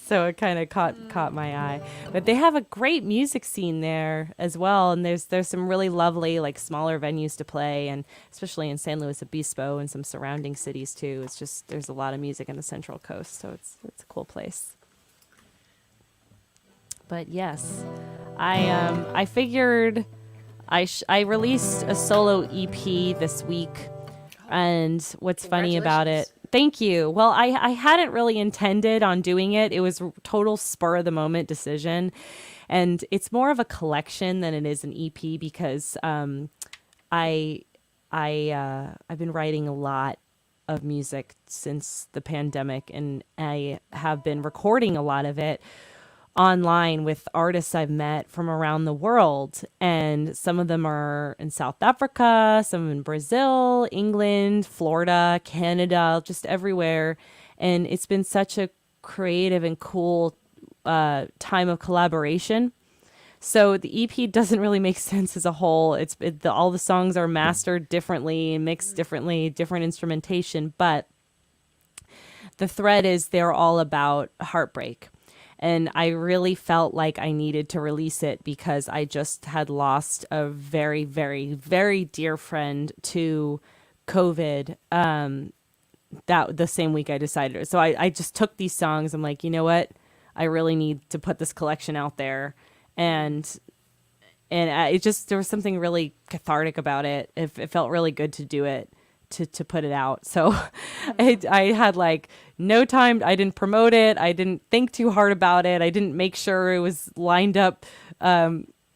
So it kind of caught my eye. But they have a great music scene there as well, and there's some really lovely like smaller venues to play, and especially in San Luis Obispo and some surrounding cities too. It's just there's a lot of music in the Central Coast, so it's a cool place. But yes, I figured I released a solo EP this week, and what's funny about it? Thank you. Well, I hadn't really intended on doing it. It was a total spur of the moment decision, and it's more of a collection than it is an EP because I've been writing a lot of music since the pandemic, and I have been recording a lot of it online with artists I've met from around the world. And some of them are in South Africa, some in Brazil, England, Florida, Canada, just everywhere. And it's been such a creative and cool time of collaboration. So the EP doesn't really make sense as a whole. All the songs are mastered differently and mixed differently, different instrumentation, but the thread is they're all about heartbreak. And I really felt like I needed to release it because I just had lost a very, very, very dear friend to COVID that the same week I decided. So I just took these songs. I'm like, you know what? I really need to put this collection out there. And it just, there was something really cathartic about it. It felt really good to do it. To put it out. So I had like no time. I didn't promote it. I didn't think too hard about it. I didn't make sure it was lined up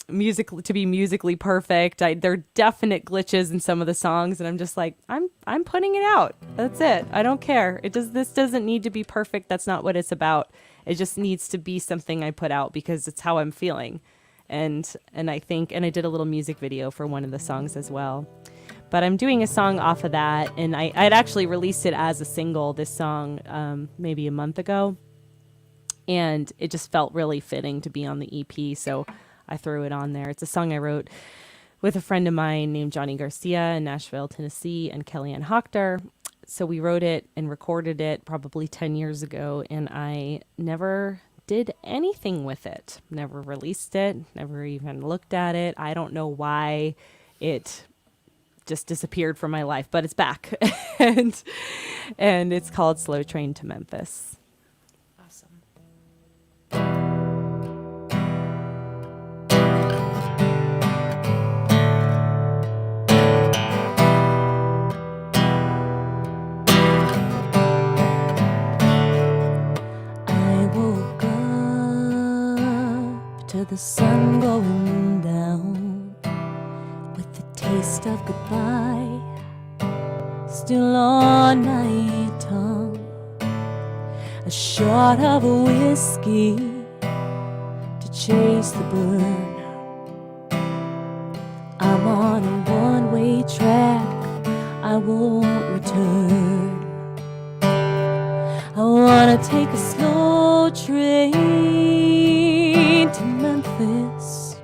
musically to be musically perfect. There are definite glitches in some of the songs, and I'm just like, I'm putting it out. That's it. I don't care. This doesn't need to be perfect. That's not what it's about. It just needs to be something I put out because it's how I'm feeling. And I think, and I did a little music video for one of the songs as well. But I'm doing a song off of that, and I'd actually released it as a single, this song, maybe a month ago. And it just felt really fitting to be on the EP, so I threw it on there. It's a song I wrote with a friend of mine named Johnny Garcia in Nashville, Tennessee, and Kellyanne Hochter. So we wrote it and recorded it probably 10 years ago, and I never did anything with it. Never released it, never even looked at it. I don't know why it just disappeared from my life, but it's back. and it's called Slow Train to Memphis. Awesome. I woke up to the sun going down, taste of goodbye still on my tongue, a shot of a whiskey to chase the burn. I'm on a one-way track, I won't return. I wanna take a slow train to Memphis,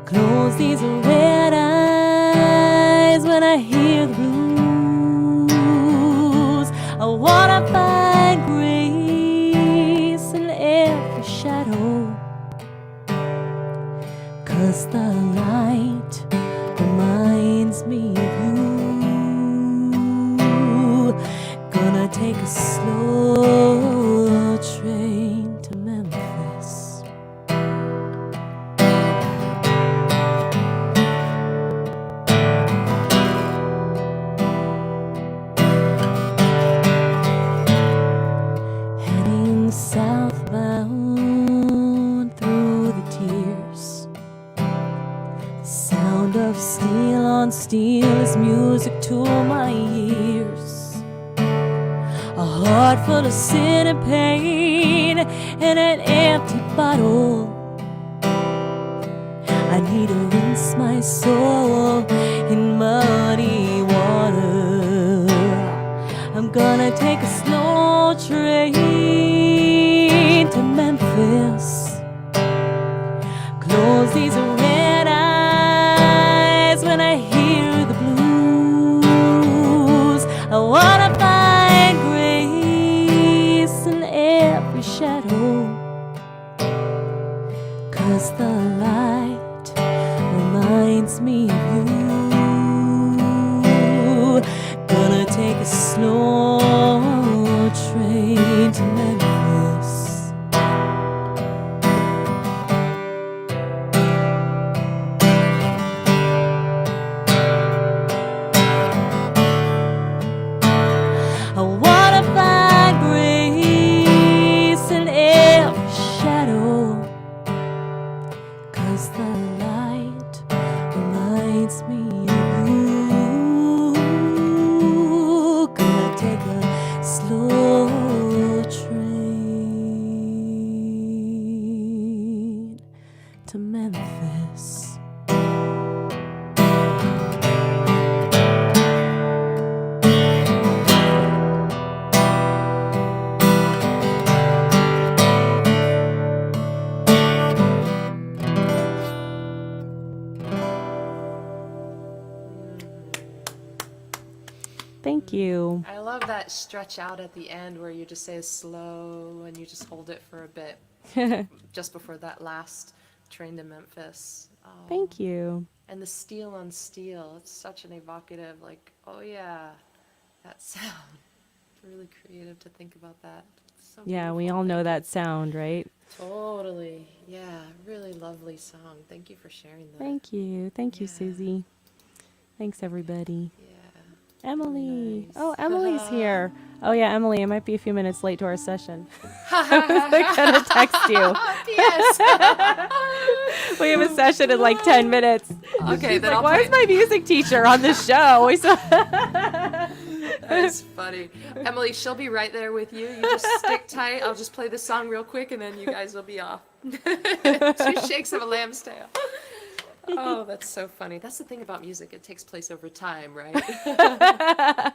close these red eyes when I hear the blues. I wanna find grace in every shadow, 'cause the light reminds me of you. Gonna take a slow train to Memphis. Southbound through the tears, the sound of steel on steel is music to my ears. A heart full of sin and pain and an empty bottle. I need to rinse my soul in muddy water. I'm gonna take a slow train to Memphis, close these red eyes when I hear the blues. I wanna find grace in every the light reminds me of you. Gonna take a slow train to Memphis. I wanna find grace in every shadow, 'cause the light reminds me of you. Gonna take a slow train to Memphis. Thank you. I love that stretch out at the end where you just say slow and you just hold it for a bit just before that last train to Memphis. Oh. Thank you. And the steel on steel, it's such an evocative, like, oh yeah, that sound. It's really creative to think about that. It's so Yeah, we beautiful. all know Thank that sound, right? you. Totally. Yeah, really lovely song. Thank you for sharing that. Thank you. Thank you, Yeah. Susie. Thanks, everybody. Yeah. Emily. nice. Oh, Emily's here. Oh, yeah, Emily, I might be a few minutes late to our session. I'm going to text you. Yes. We have a session in like 10 minutes. Okay, then Like, I'll why play. is my music teacher on the show? That's funny. Emily, she'll be right there with you. You just stick tight. I'll just play this song real quick and then you guys will be off. 2 shakes of a lamb's tail. Oh, that's so funny. That's the thing about music. It takes place over time, right? I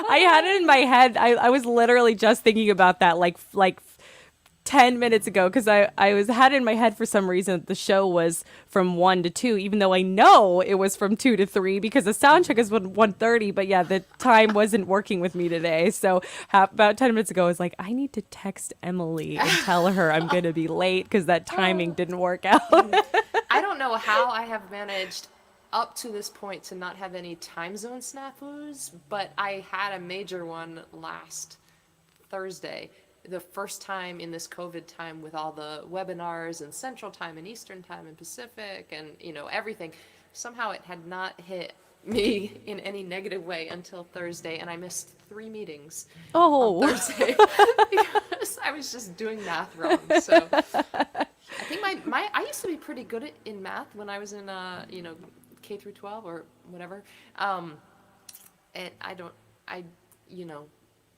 had it in my head. I was literally just thinking about that like 10 minutes ago because had it in my head for some reason that the show was from 1 to 2, even though I know it was from 2 to 3 because the sound check is 1:30. But yeah, the time wasn't working with me today. So about 10 minutes ago, I was like, I need to text Emily and tell her I'm going to be late because that timing didn't work out. I don't know how I have managed up to this point to not have any time zone snafus, but I had a major one last Thursday. The first time in this COVID time with all the webinars and Central Time and Eastern Time and Pacific and, everything. Somehow it had not hit me in any negative way until Thursday, and I missed 3 meetings Oh, on Thursday because I was just doing math wrong. So I think I used to be pretty good in math when I was in K through 12 or whatever. And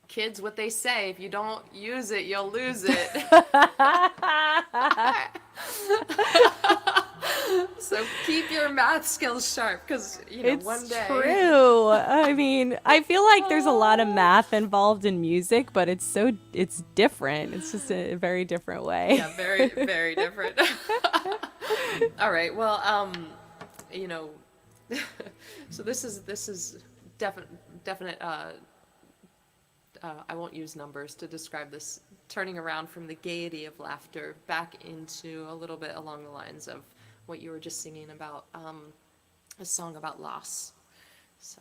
kids, what they say, if you don't use it, you'll lose it. So keep your math skills sharp because, it's one day. true. I mean, I feel like there's a lot of math involved in music, but it's different. It's just a very different way. Yeah, very, very different. All right. Well, so this is definite. I won't use numbers to describe this turning around from the gaiety of laughter back into a little bit along the lines of what you were just singing about, a song about loss. So,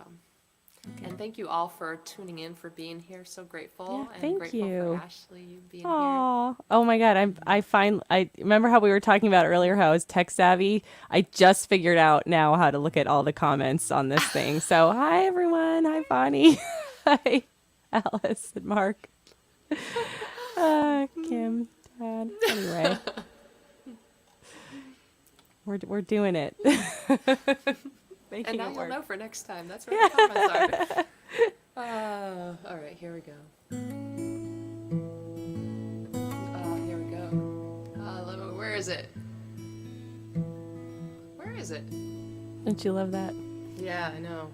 and thank you all for tuning in, for being here. So grateful. Yeah, and thank grateful you. for Ashley, you being here. Aw. Oh my God. I remember how we were talking about earlier how I was tech savvy. I just figured out now how to look at all the comments on this thing. So hi everyone. Hi Bonnie. Hi Alice and Mark. Kim, Dad. Anyway. We're doing it. Making And now it you'll work. know for next time. That's where the comments are. All right, here we go. Here we go. Where is it? Where is it? Don't you love that? Yeah, I know.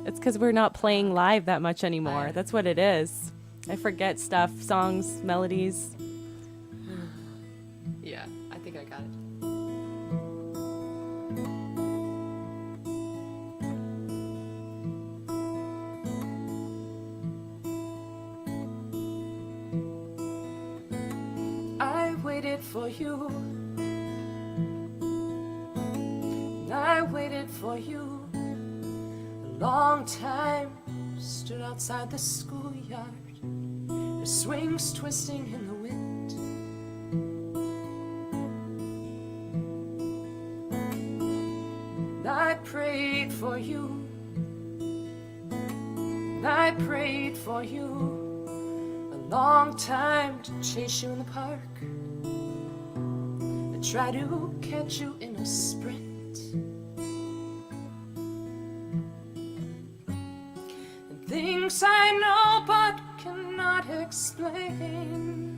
It's because we're not playing live that much anymore. I- That's what it is. I forget stuff, songs, melodies. Yeah, I think I got it. I waited for you. And I waited for you a long time. Stood outside the schoolyard, the swings twisting in the wind. And I prayed for you. And I prayed for you a long time to chase you in the park and try to catch you in a sprint. And things I know but cannot explain,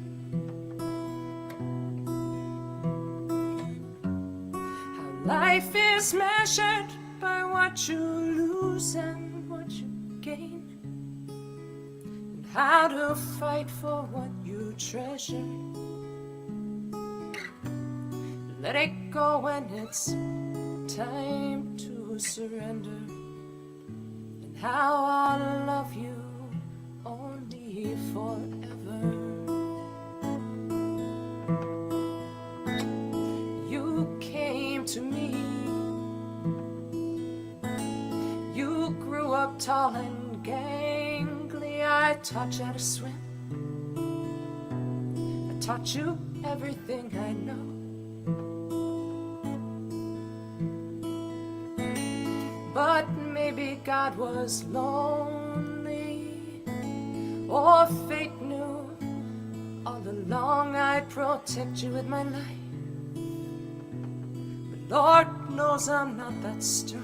how life is measured by what you lose and what you gain, how to fight for what you treasure. Let it go when it's time to surrender. And how I'll love you only forever. You came to me. You grew up tall and gangly. I taught you how to swim. I taught you everything I know. But maybe God was lonely, or fate knew all along I'd protect you with my life. But Lord knows I'm not that strong.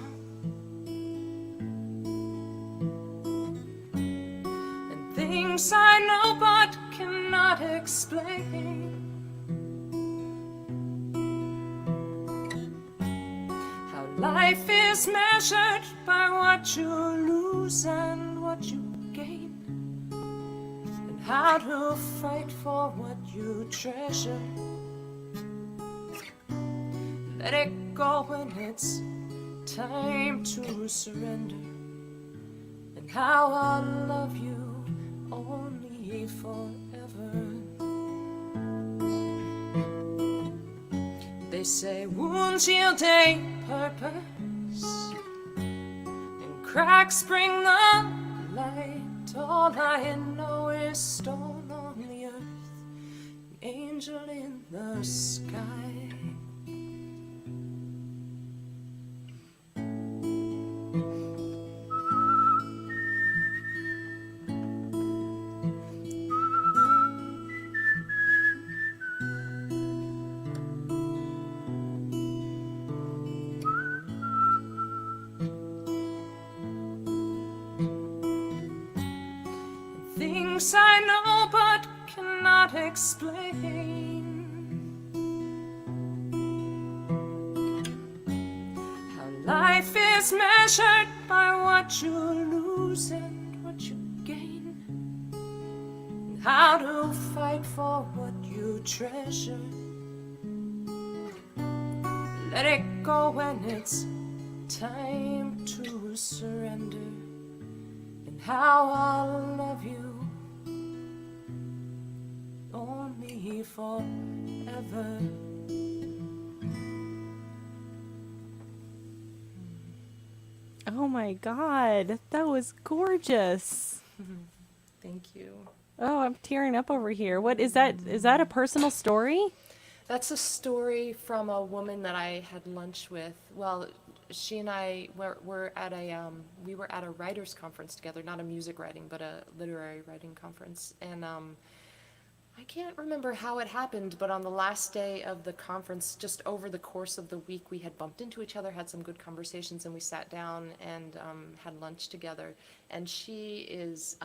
Things I know but cannot explain, how life is measured by what you lose and what you gain, and how to fight for what you treasure. Let it go when it's time to surrender, and how I'll love you only forever. They say wounds yield a purpose, and cracks bring the light. All I know is stone on the earth, an angel in the sky. Things I know but cannot explain, how life is measured by what you lose and what you gain, and how to fight for what you treasure. Let it go when it's time to surrender, and how I'll love you only forever. Oh my God, that was gorgeous. Thank you. Oh, I'm tearing up over here. What is that? Is that a personal story? That's a story from a woman that I had lunch with. Well, she and I were at a we were at a writers conference together, not a music writing, but a literary writing conference. And I can't remember how it happened, but on the last day of the conference, just over the course of the week, we had bumped into each other, had some good conversations, and we sat down and had lunch together. And she is,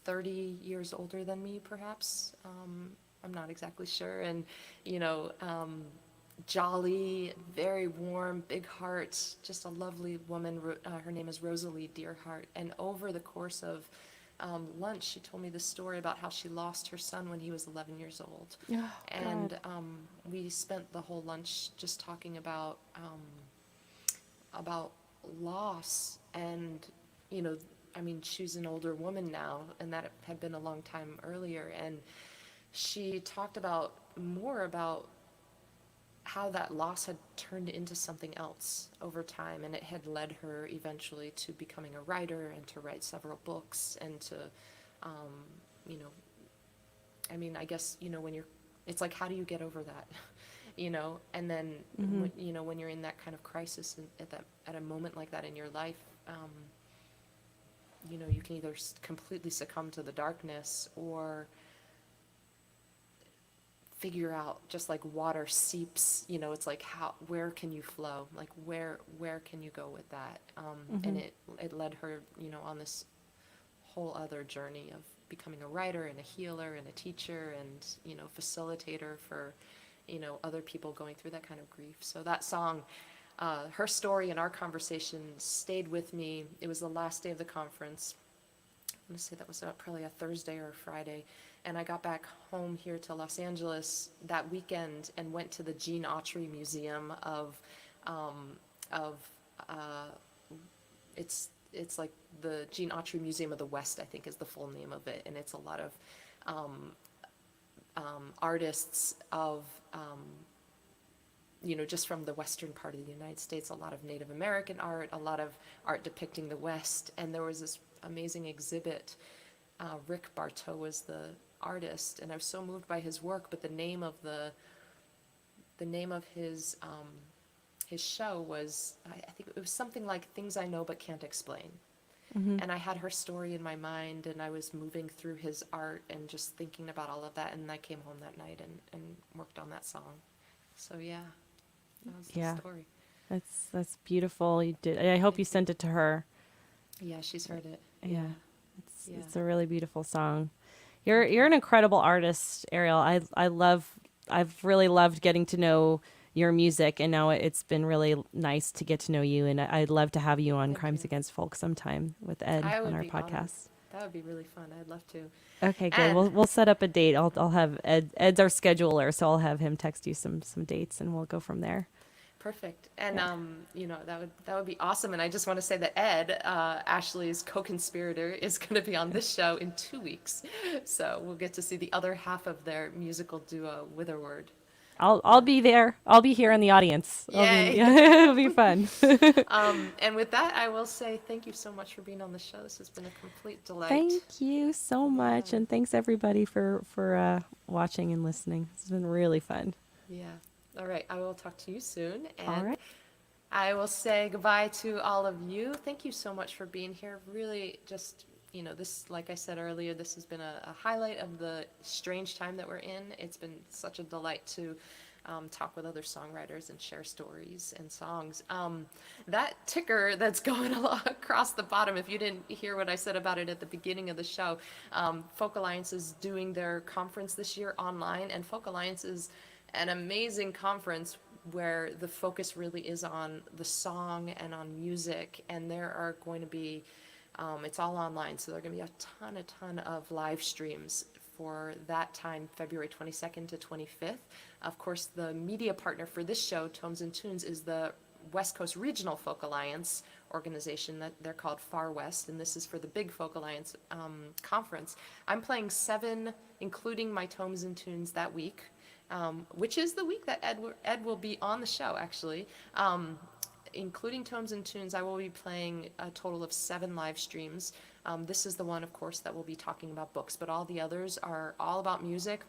30 years older than me, perhaps. I'm not exactly sure. And, jolly, very warm, big heart, just a lovely woman. Her name is Rosalie Dearheart. And over the course of lunch, she told me the story about how she lost her son when he was 11 years old. Oh, And we spent the whole lunch just talking about loss. And, she's an older woman now, and that had been a long time earlier. And she talked about more about how that loss had turned into something else over time, and it had led her eventually to becoming a writer and to write several books and to, you know, I mean, I guess, you know, when you're, it's like, how do you get over that? You know, and then, when, you know, when you're in that kind of crisis and at a moment like that in your life, you know, you can either completely succumb to the darkness or figure out, just like water seeps, you know, it's like where can you flow? Like where can you go with that? And it led her, you know, on this whole other journey of becoming a writer and a healer and a teacher and, you know, facilitator for, you know, other people going through that kind of grief. So that song, her story and our conversation stayed with me. It was the last day of the conference. I'm going to say that was probably a Thursday or a Friday. And I got back home here to Los Angeles that weekend and went to the Gene Autry Museum it's like the Gene Autry Museum of the West, I think is the full name of it. And it's a lot of artists of, you know, just from the western part of the United States, a lot of Native American art, a lot of art depicting the West. And there was this amazing exhibit. Rick Bartow was the artist, and I was so moved by his work, but the name of his show was, I think it was something like Things I Know But Can't Explain. And I had her story in my mind, and I was moving through his art and just thinking about all of that, and I came home that night and worked on that song. So yeah, that was the story. That's beautiful. You did. I hope you sent it to her. Yeah, she's heard it. Yeah. It's a really beautiful song. You're an incredible artist, Arielle. I've really loved getting to know your music, and now it's been really nice to get to know you, and I'd love to have you on Crimes Against Folk sometime with Ed on our podcast. Honored. That would be really fun. I'd love to. Okay, good. We'll set up a date. I'll have Ed's our scheduler, so I'll have him text you some dates, and we'll go from there. Perfect. And you know, that would be awesome. And I just want to say that Ed, Ashley's co-conspirator, is going to be on this show in 2 weeks. So we'll get to see the other half of their musical duo, Whitherward. I'll be there. I'll be here in the audience. Yay. It'll be fun. And with that, I will say thank you so much for being on the show. This has been a complete delight. Thank you so much, and thanks everybody for watching and listening. It's been really fun. Yeah. All right. I will talk to you soon. And All right. I will say goodbye to all of you. Thank you so much for being here. Really, just, you know, this, like I said earlier, this has been a highlight of the strange time that we're in. It's been such a delight to talk with other songwriters and share stories and songs. That ticker that's going across the bottom, if you didn't hear what I said about it at the beginning of the show, Folk Alliance is doing their conference this year online, and Folk Alliance is an amazing conference where the focus really is on the song and on music, and there are going to be, it's all online, so there are going to be a ton of live streams for that time, February 22nd to 25th. Of course, the media partner for this show, TomesAndTunes, is the West Coast Regional Folk Alliance organization. That they're called Far West, and this is for the big Folk Alliance conference. I'm playing 7, including my TomesAndTunes that week. Which is the week that Ed will be on the show, actually. Including TomesAndTunes, I will be playing a total of 7 live streams. This is the one, of course, that will be talking about books, but all the others are all about music.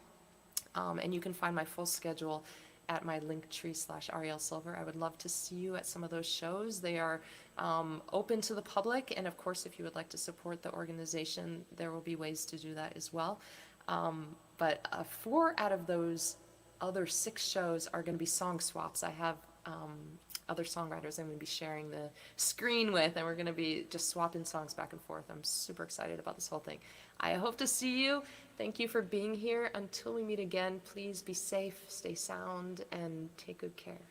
And you can find my full schedule at my linktree/ArielleSilver. I would love to see you at some of those shows. They are open to the public, and of course, if you would like to support the organization, there will be ways to do that as well. But 4 out of those other 6 shows are going to be song swaps. I have other songwriters I'm going to be sharing the screen with, and we're going to be just swapping songs back and forth. I'm super excited about this whole thing. I hope to see you. Thank you for being here. Until we meet again, please be safe, stay sound, and take good care.